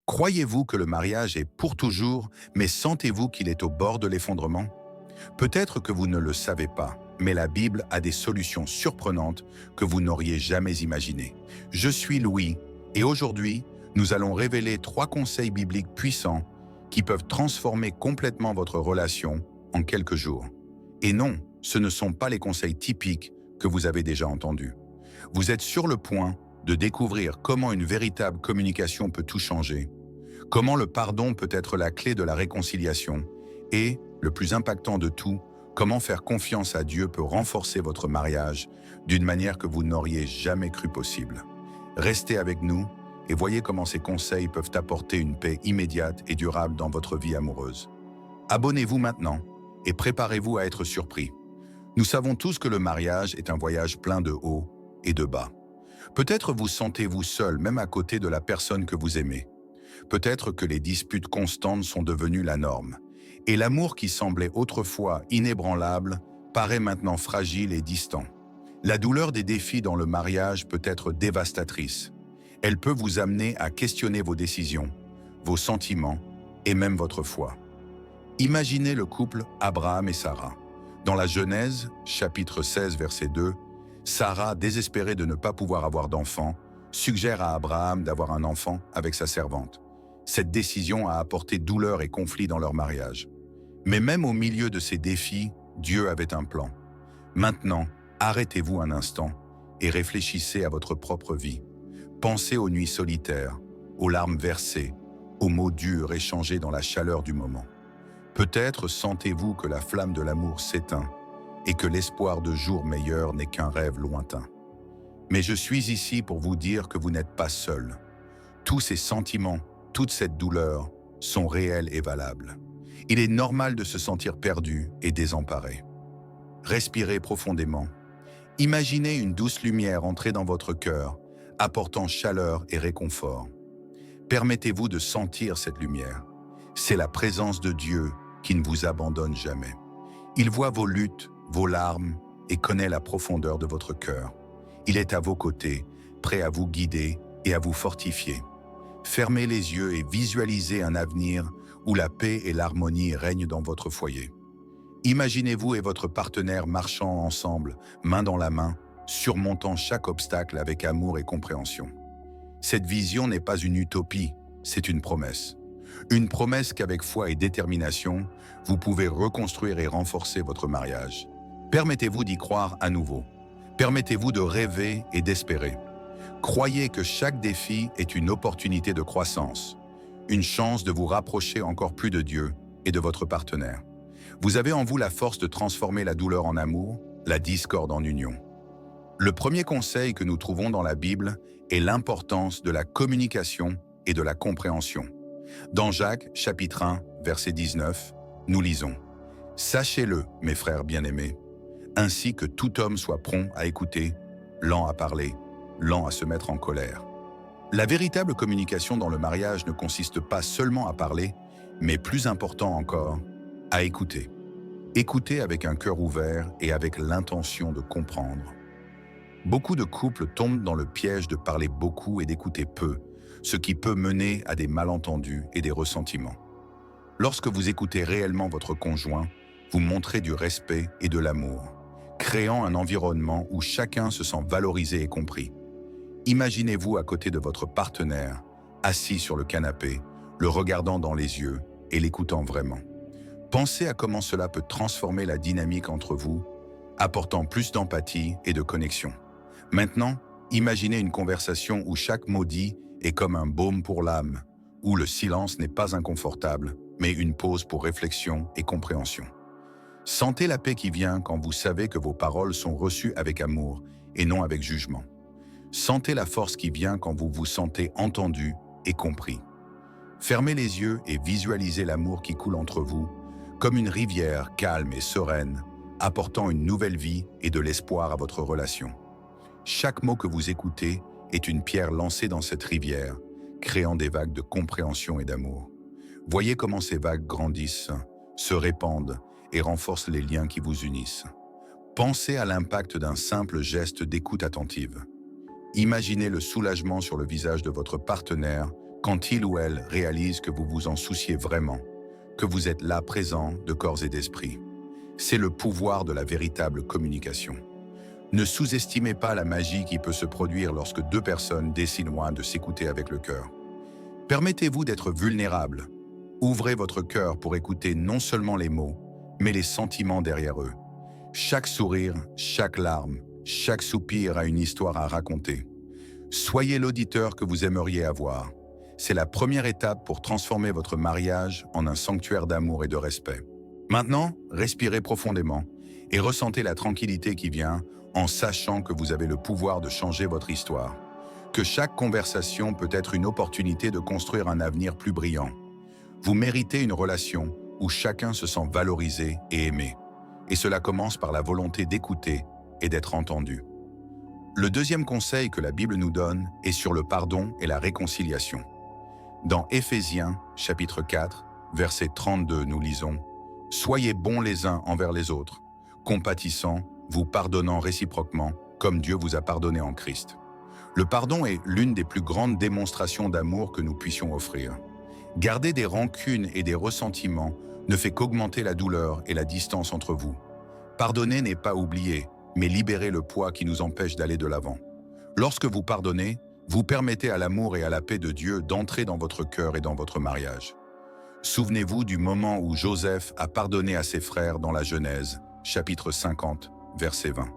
Croyez-vous que le mariage est pour toujours, mais sentez-vous qu'il est au bord de l'effondrement? Peut-être que vous ne le savez pas, mais la Bible a des solutions surprenantes que vous n'auriez jamais imaginées. Je suis Louis, et aujourd'hui, nous allons révéler 3 conseils bibliques puissants qui peuvent transformer complètement votre relation en quelques jours. Et non, ce ne sont pas les conseils typiques que vous avez déjà entendus. Vous êtes sur le point de découvrir comment une véritable communication peut tout changer, comment le pardon peut être la clé de la réconciliation et, le plus impactant de tout, comment faire confiance à Dieu peut renforcer votre mariage d'une manière que vous n'auriez jamais cru possible. Restez avec nous et voyez comment ces conseils peuvent apporter une paix immédiate et durable dans votre vie amoureuse. Abonnez-vous maintenant et préparez-vous à être surpris. Nous savons tous que le mariage est un voyage plein de hauts et de bas. Peut-être vous sentez-vous seul, même à côté de la personne que vous aimez. Peut-être que les disputes constantes sont devenues la norme. Et l'amour qui semblait autrefois inébranlable paraît maintenant fragile et distant. La douleur des défis dans le mariage peut être dévastatrice. Elle peut vous amener à questionner vos décisions, vos sentiments et même votre foi. Imaginez le couple Abraham et Sarah. Dans la Genèse, chapitre 16, verset 2, Sarah, désespérée de ne pas pouvoir avoir d'enfant, suggère à Abraham d'avoir un enfant avec sa servante. Cette décision a apporté douleur et conflit dans leur mariage. Mais même au milieu de ces défis, Dieu avait un plan. Maintenant, arrêtez-vous un instant et réfléchissez à votre propre vie. Pensez aux nuits solitaires, aux larmes versées, aux mots durs échangés dans la chaleur du moment. Peut-être sentez-vous que la flamme de l'amour s'éteint et que l'espoir de jours meilleurs n'est qu'un rêve lointain. Mais je suis ici pour vous dire que vous n'êtes pas seul. Tous ces sentiments, toute cette douleur sont réels et valables. Il est normal de se sentir perdu et désemparé. Respirez profondément. Imaginez une douce lumière entrer dans votre cœur, apportant chaleur et réconfort. Permettez-vous de sentir cette lumière. C'est la présence de Dieu qui ne vous abandonne jamais. Il voit vos luttes, vos larmes et connaît la profondeur de votre cœur. Il est à vos côtés, prêt à vous guider et à vous fortifier. Fermez les yeux et visualisez un avenir où la paix et l'harmonie règnent dans votre foyer. Imaginez-vous et votre partenaire marchant ensemble, main dans la main, surmontant chaque obstacle avec amour et compréhension. Cette vision n'est pas une utopie, c'est une promesse. Une promesse qu'avec foi et détermination, vous pouvez reconstruire et renforcer votre mariage. Permettez-vous d'y croire à nouveau. Permettez-vous de rêver et d'espérer. Croyez que chaque défi est une opportunité de croissance, une chance de vous rapprocher encore plus de Dieu et de votre partenaire. Vous avez en vous la force de transformer la douleur en amour, la discorde en union. Le premier conseil que nous trouvons dans la Bible est l'importance de la communication et de la compréhension. Dans Jacques, chapitre 1, verset 19, nous lisons « Sachez-le, mes frères bien-aimés, ainsi que tout homme soit prompt à écouter, lent à parler, lent à se mettre en colère. » La véritable communication dans le mariage ne consiste pas seulement à parler, mais plus important encore, à écouter. Écouter avec un cœur ouvert et avec l'intention de comprendre. Beaucoup de couples tombent dans le piège de parler beaucoup et d'écouter peu, ce qui peut mener à des malentendus et des ressentiments. Lorsque vous écoutez réellement votre conjoint, vous montrez du respect et de l'amour, créant un environnement où chacun se sent valorisé et compris. Imaginez-vous à côté de votre partenaire, assis sur le canapé, le regardant dans les yeux et l'écoutant vraiment. Pensez à comment cela peut transformer la dynamique entre vous, apportant plus d'empathie et de connexion. Maintenant, imaginez une conversation où chaque mot dit est comme un baume pour l'âme, où le silence n'est pas inconfortable, mais une pause pour réflexion et compréhension. Sentez la paix qui vient quand vous savez que vos paroles sont reçues avec amour et non avec jugement. Sentez la force qui vient quand vous vous sentez entendu et compris. Fermez les yeux et visualisez l'amour qui coule entre vous, comme une rivière calme et sereine, apportant une nouvelle vie et de l'espoir à votre relation. Chaque mot que vous écoutez est une pierre lancée dans cette rivière, créant des vagues de compréhension et d'amour. Voyez comment ces vagues grandissent, se répandent et renforcent les liens qui vous unissent. Pensez à l'impact d'un simple geste d'écoute attentive. Imaginez le soulagement sur le visage de votre partenaire quand il ou elle réalise que vous vous en souciez vraiment, que vous êtes là présent de corps et d'esprit. C'est le pouvoir de la véritable communication. Ne sous-estimez pas la magie qui peut se produire lorsque deux personnes décident de s'écouter avec le cœur. Permettez-vous d'être vulnérable. Ouvrez votre cœur pour écouter non seulement les mots, mais les sentiments derrière eux. Chaque sourire, chaque larme, chaque soupir a une histoire à raconter. Soyez l'auditeur que vous aimeriez avoir. C'est la première étape pour transformer votre mariage en un sanctuaire d'amour et de respect. Maintenant, respirez profondément et ressentez la tranquillité qui vient en sachant que vous avez le pouvoir de changer votre histoire. Que chaque conversation peut être une opportunité de construire un avenir plus brillant. Vous méritez une relation où chacun se sent valorisé et aimé. Et cela commence par la volonté d'écouter et d'être entendu. Le deuxième conseil que la Bible nous donne est sur le pardon et la réconciliation. Dans Éphésiens, chapitre 4, verset 32, nous lisons « Soyez bons les uns envers les autres, compatissants, vous pardonnant réciproquement, comme Dieu vous a pardonné en Christ. » Le pardon est l'une des plus grandes démonstrations d'amour que nous puissions offrir. Garder des rancunes et des ressentiments ne fait qu'augmenter la douleur et la distance entre vous. Pardonner n'est pas oublier, mais libérer le poids qui nous empêche d'aller de l'avant. Lorsque vous pardonnez, vous permettez à l'amour et à la paix de Dieu d'entrer dans votre cœur et dans votre mariage. Souvenez-vous du moment où Joseph a pardonné à ses frères dans la Genèse, chapitre 50, verset 20.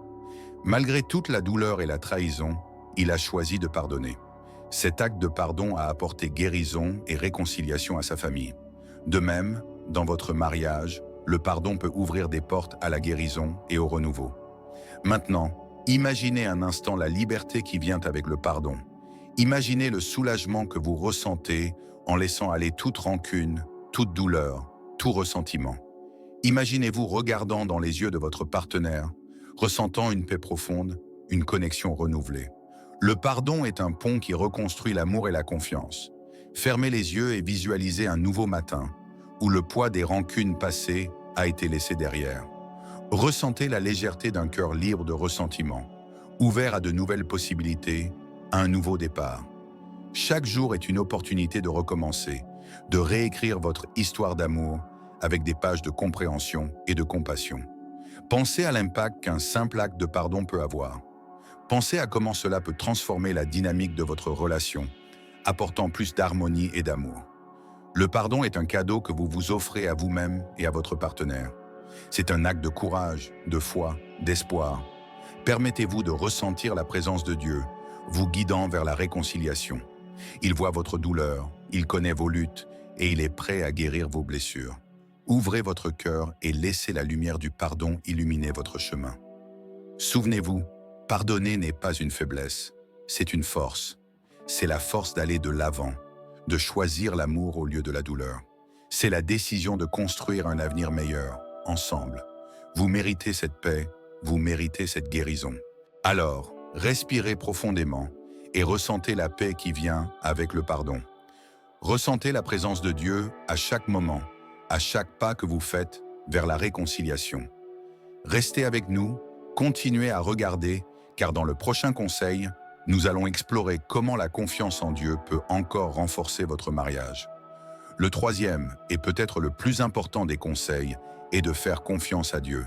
Malgré toute la douleur et la trahison, il a choisi de pardonner. Cet acte de pardon a apporté guérison et réconciliation à sa famille. De même, dans votre mariage, le pardon peut ouvrir des portes à la guérison et au renouveau. Maintenant, imaginez un instant la liberté qui vient avec le pardon. Imaginez le soulagement que vous ressentez en laissant aller toute rancune, toute douleur, tout ressentiment. Imaginez-vous regardant dans les yeux de votre partenaire, ressentant une paix profonde, une connexion renouvelée. Le pardon est un pont qui reconstruit l'amour et la confiance. Fermez les yeux et visualisez un nouveau matin, où le poids des rancunes passées a été laissé derrière. Ressentez la légèreté d'un cœur libre de ressentiment, ouvert à de nouvelles possibilités, à un nouveau départ. Chaque jour est une opportunité de recommencer, de réécrire votre histoire d'amour avec des pages de compréhension et de compassion. Pensez à l'impact qu'un simple acte de pardon peut avoir. Pensez à comment cela peut transformer la dynamique de votre relation, apportant plus d'harmonie et d'amour. Le pardon est un cadeau que vous vous offrez à vous-même et à votre partenaire. C'est un acte de courage, de foi, d'espoir. Permettez-vous de ressentir la présence de Dieu, vous guidant vers la réconciliation. Il voit votre douleur, il connaît vos luttes et il est prêt à guérir vos blessures. Ouvrez votre cœur et laissez la lumière du pardon illuminer votre chemin. Souvenez-vous, pardonner n'est pas une faiblesse, c'est une force. C'est la force d'aller de l'avant, de choisir l'amour au lieu de la douleur. C'est la décision de construire un avenir meilleur, ensemble. Vous méritez cette paix, vous méritez cette guérison. Alors, respirez profondément et ressentez la paix qui vient avec le pardon. Ressentez la présence de Dieu à chaque moment, à chaque pas que vous faites vers la réconciliation. Restez avec nous, continuez à regarder, car dans le prochain conseil, nous allons explorer comment la confiance en Dieu peut encore renforcer votre mariage. Le troisième, et peut-être le plus important des conseils, est de faire confiance à Dieu.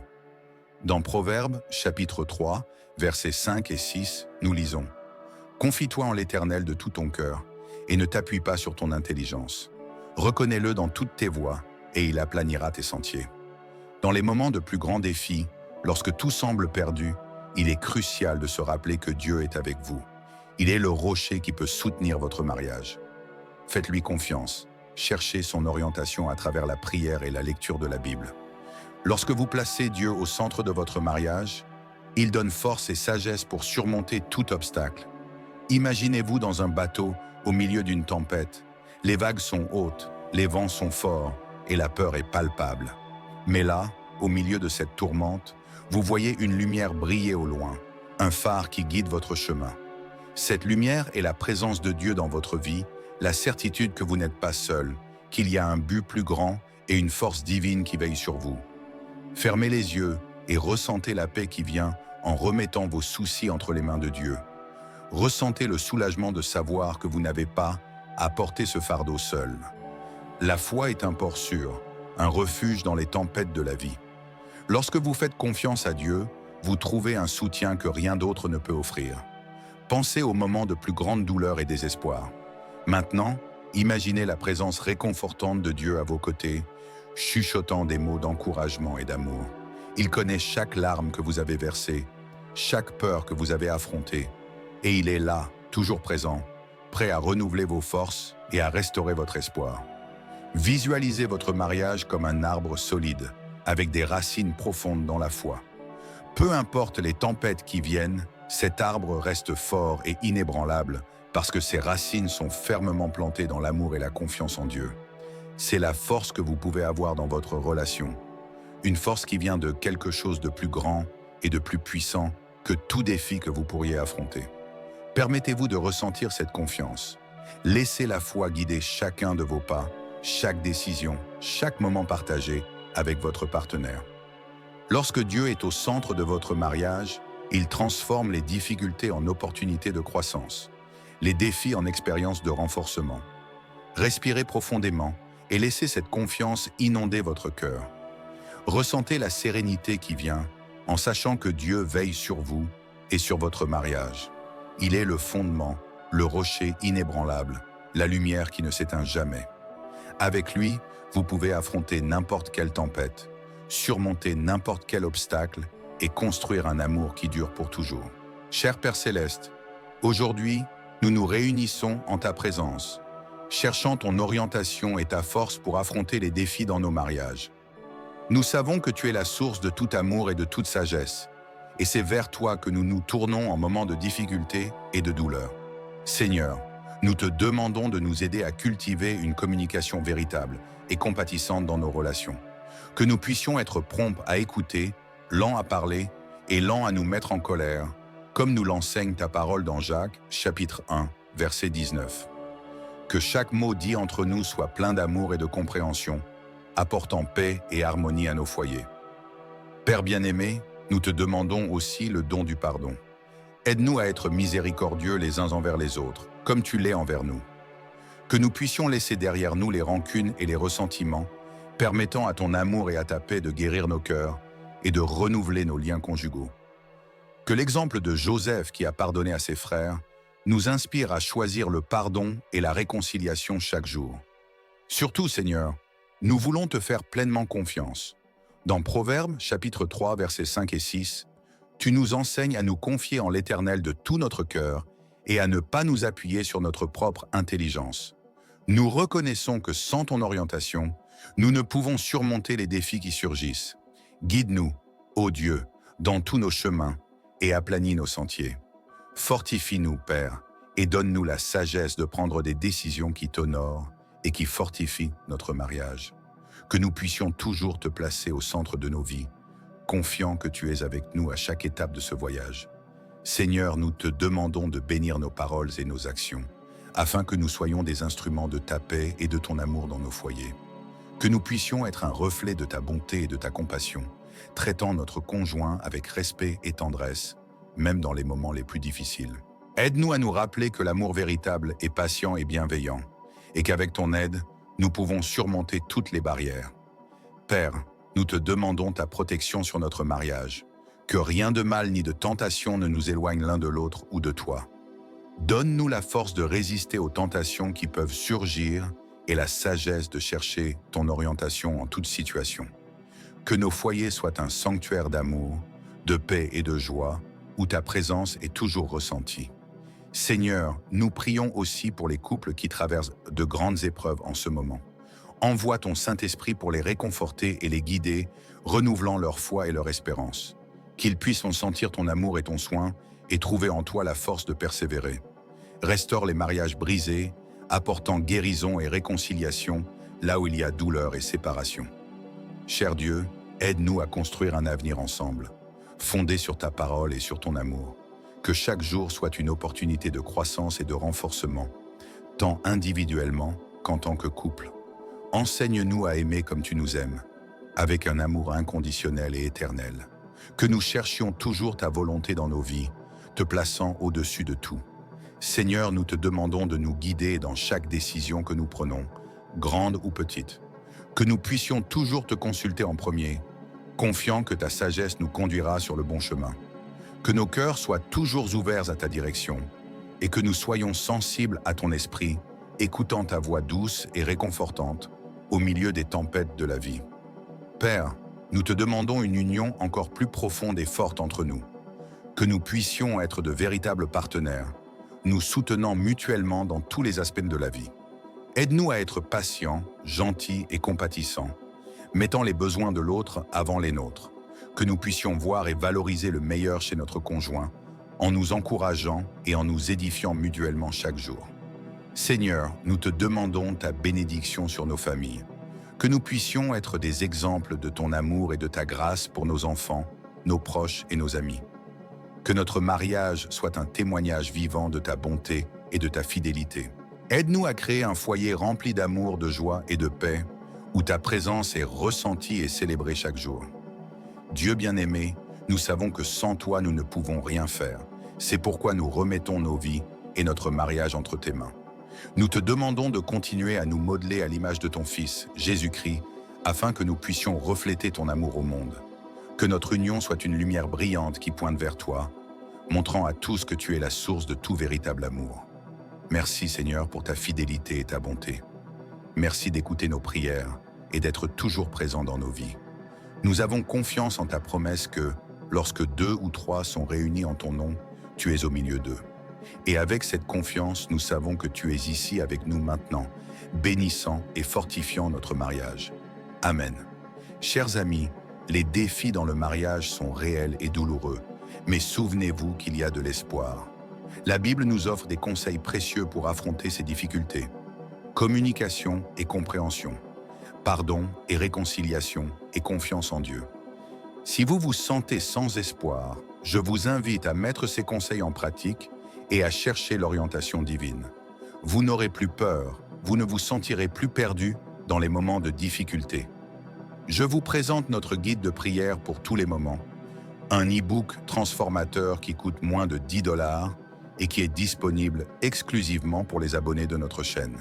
Dans Proverbes, chapitre 3, versets 5 et 6, nous lisons « Confie-toi en l'Éternel de tout ton cœur, et ne t'appuie pas sur ton intelligence. Reconnais-le dans toutes tes voies, et il aplanira tes sentiers. » Dans les moments de plus grands défis, lorsque tout semble perdu, il est crucial de se rappeler que Dieu est avec vous. Il est le rocher qui peut soutenir votre mariage. Faites-lui confiance. Cherchez son orientation à travers la prière et la lecture de la Bible. Lorsque vous placez Dieu au centre de votre mariage, il donne force et sagesse pour surmonter tout obstacle. Imaginez-vous dans un bateau au milieu d'une tempête. Les vagues sont hautes, les vents sont forts et la peur est palpable. Mais là, au milieu de cette tourmente, vous voyez une lumière briller au loin, un phare qui guide votre chemin. Cette lumière est la présence de Dieu dans votre vie, la certitude que vous n'êtes pas seul, qu'il y a un but plus grand et une force divine qui veille sur vous. Fermez les yeux et ressentez la paix qui vient en remettant vos soucis entre les mains de Dieu. Ressentez le soulagement de savoir que vous n'avez pas à porter ce fardeau seul. La foi est un port sûr, un refuge dans les tempêtes de la vie. Lorsque vous faites confiance à Dieu, vous trouvez un soutien que rien d'autre ne peut offrir. Pensez aux moments de plus grande douleur et désespoir. Maintenant, imaginez la présence réconfortante de Dieu à vos côtés, chuchotant des mots d'encouragement et d'amour. Il connaît chaque larme que vous avez versée, chaque peur que vous avez affrontée, et il est là, toujours présent, prêt à renouveler vos forces et à restaurer votre espoir. Visualisez votre mariage comme un arbre solide, avec des racines profondes dans la foi. Peu importe les tempêtes qui viennent, cet arbre reste fort et inébranlable parce que ses racines sont fermement plantées dans l'amour et la confiance en Dieu. C'est la force que vous pouvez avoir dans votre relation. Une force qui vient de quelque chose de plus grand et de plus puissant que tout défi que vous pourriez affronter. Permettez-vous de ressentir cette confiance. Laissez la foi guider chacun de vos pas, chaque décision, chaque moment partagé avec votre partenaire. Lorsque Dieu est au centre de votre mariage, il transforme les difficultés en opportunités de croissance, les défis en expériences de renforcement. Respirez profondément et laissez cette confiance inonder votre cœur. Ressentez la sérénité qui vient en sachant que Dieu veille sur vous et sur votre mariage. Il est le fondement, le rocher inébranlable, la lumière qui ne s'éteint jamais. Avec lui, vous pouvez affronter n'importe quelle tempête, surmonter n'importe quel obstacle et construire un amour qui dure pour toujours. Cher Père Céleste, aujourd'hui, nous nous réunissons en ta présence, cherchant ton orientation et ta force pour affronter les défis dans nos mariages. Nous savons que tu es la source de tout amour et de toute sagesse, et c'est vers toi que nous nous tournons en moments de difficulté et de douleur. Seigneur, nous te demandons de nous aider à cultiver une communication véritable et compatissante dans nos relations. Que nous puissions être prompts à écouter, lents à parler et lents à nous mettre en colère, comme nous l'enseigne ta parole dans Jacques, chapitre 1, verset 19. Que chaque mot dit entre nous soit plein d'amour et de compréhension, apportant paix et harmonie à nos foyers. Père bien-aimé, nous te demandons aussi le don du pardon. Aide-nous à être miséricordieux les uns envers les autres, comme tu l'es envers nous. Que nous puissions laisser derrière nous les rancunes et les ressentiments, permettant à ton amour et à ta paix de guérir nos cœurs et de renouveler nos liens conjugaux. Que l'exemple de Joseph qui a pardonné à ses frères nous inspire à choisir le pardon et la réconciliation chaque jour. Surtout, Seigneur, nous voulons te faire pleinement confiance. Dans Proverbes, chapitre 3, versets 5 et 6, tu nous enseignes à nous confier en l'Éternel de tout notre cœur et à ne pas nous appuyer sur notre propre intelligence. Nous reconnaissons que sans ton orientation, nous ne pouvons surmonter les défis qui surgissent. Guide-nous, ô Dieu, dans tous nos chemins et aplanis nos sentiers. Fortifie-nous, Père, et donne-nous la sagesse de prendre des décisions qui t'honorent et qui fortifient notre mariage. Que nous puissions toujours te placer au centre de nos vies, confiant que tu es avec nous à chaque étape de ce voyage. Seigneur, nous te demandons de bénir nos paroles et nos actions, afin que nous soyons des instruments de ta paix et de ton amour dans nos foyers. Que nous puissions être un reflet de ta bonté et de ta compassion, traitant notre conjoint avec respect et tendresse, même dans les moments les plus difficiles. Aide-nous à nous rappeler que l'amour véritable est patient et bienveillant, et qu'avec ton aide, nous pouvons surmonter toutes les barrières. Père, nous te demandons ta protection sur notre mariage, que rien de mal ni de tentation ne nous éloigne l'un de l'autre ou de toi. Donne-nous la force de résister aux tentations qui peuvent surgir et la sagesse de chercher ton orientation en toute situation. Que nos foyers soient un sanctuaire d'amour, de paix et de joie, où ta présence est toujours ressentie. Seigneur, nous prions aussi pour les couples qui traversent de grandes épreuves en ce moment. Envoie ton Saint-Esprit pour les réconforter et les guider, renouvelant leur foi et leur espérance. Qu'ils puissent en sentir ton amour et ton soin et trouver en toi la force de persévérer. Restaure les mariages brisés, apportant guérison et réconciliation là où il y a douleur et séparation. Cher Dieu, aide-nous à construire un avenir ensemble, fondé sur ta parole et sur ton amour. Que chaque jour soit une opportunité de croissance et de renforcement, tant individuellement qu'en tant que couple. Enseigne-nous à aimer comme tu nous aimes, avec un amour inconditionnel et éternel. Que nous cherchions toujours ta volonté dans nos vies, te plaçant au-dessus de tout. Seigneur, nous te demandons de nous guider dans chaque décision que nous prenons, grande ou petite. Que nous puissions toujours te consulter en premier, confiant que ta sagesse nous conduira sur le bon chemin. Que nos cœurs soient toujours ouverts à ta direction et que nous soyons sensibles à ton esprit, écoutant ta voix douce et réconfortante au milieu des tempêtes de la vie. Père, nous te demandons une union encore plus profonde et forte entre nous. Que nous puissions être de véritables partenaires, nous soutenant mutuellement dans tous les aspects de la vie. Aide-nous à être patients, gentils et compatissants, mettant les besoins de l'autre avant les nôtres. Que nous puissions voir et valoriser le meilleur chez notre conjoint, en nous encourageant et en nous édifiant mutuellement chaque jour. Seigneur, nous te demandons ta bénédiction sur nos familles. Que nous puissions être des exemples de ton amour et de ta grâce pour nos enfants, nos proches et nos amis. Que notre mariage soit un témoignage vivant de ta bonté et de ta fidélité. Aide-nous à créer un foyer rempli d'amour, de joie et de paix, où ta présence est ressentie et célébrée chaque jour. Dieu bien-aimé, nous savons que sans toi, nous ne pouvons rien faire. C'est pourquoi nous remettons nos vies et notre mariage entre tes mains. Nous te demandons de continuer à nous modeler à l'image de ton Fils, Jésus-Christ, afin que nous puissions refléter ton amour au monde. Que notre union soit une lumière brillante qui pointe vers toi, montrant à tous que tu es la source de tout véritable amour. Merci Seigneur pour ta fidélité et ta bonté. Merci d'écouter nos prières et d'être toujours présent dans nos vies. Nous avons confiance en ta promesse que, lorsque 2 ou 3 sont réunis en ton nom, tu es au milieu d'eux. Et avec cette confiance, nous savons que tu es ici avec nous maintenant, bénissant et fortifiant notre mariage. Amen. Chers amis, les défis dans le mariage sont réels et douloureux, mais souvenez-vous qu'il y a de l'espoir. La Bible nous offre des conseils précieux pour affronter ces difficultés. Communication et compréhension, pardon et réconciliation et confiance en Dieu. Si vous vous sentez sans espoir, je vous invite à mettre ces conseils en pratique et à chercher l'orientation divine. Vous n'aurez plus peur, vous ne vous sentirez plus perdu dans les moments de difficulté. Je vous présente notre guide de prière pour tous les moments, un e-book transformateur qui coûte moins de 10 $ et qui est disponible exclusivement pour les abonnés de notre chaîne.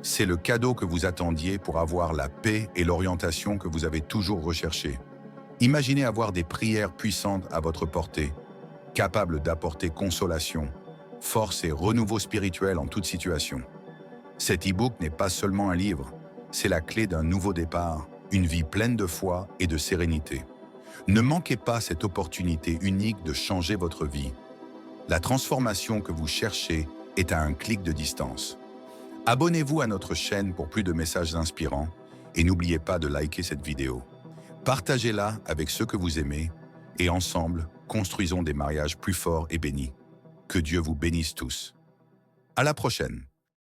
C'est le cadeau que vous attendiez pour avoir la paix et l'orientation que vous avez toujours recherché. Imaginez avoir des prières puissantes à votre portée, capables d'apporter consolation, force et renouveau spirituel en toute situation. Cet e-book n'est pas seulement un livre, c'est la clé d'un nouveau départ, une vie pleine de foi et de sérénité. Ne manquez pas cette opportunité unique de changer votre vie. La transformation que vous cherchez est à un clic de distance. Abonnez-vous à notre chaîne pour plus de messages inspirants et n'oubliez pas de liker cette vidéo. Partagez-la avec ceux que vous aimez et ensemble, construisons des mariages plus forts et bénis. Que Dieu vous bénisse tous. À la prochaine.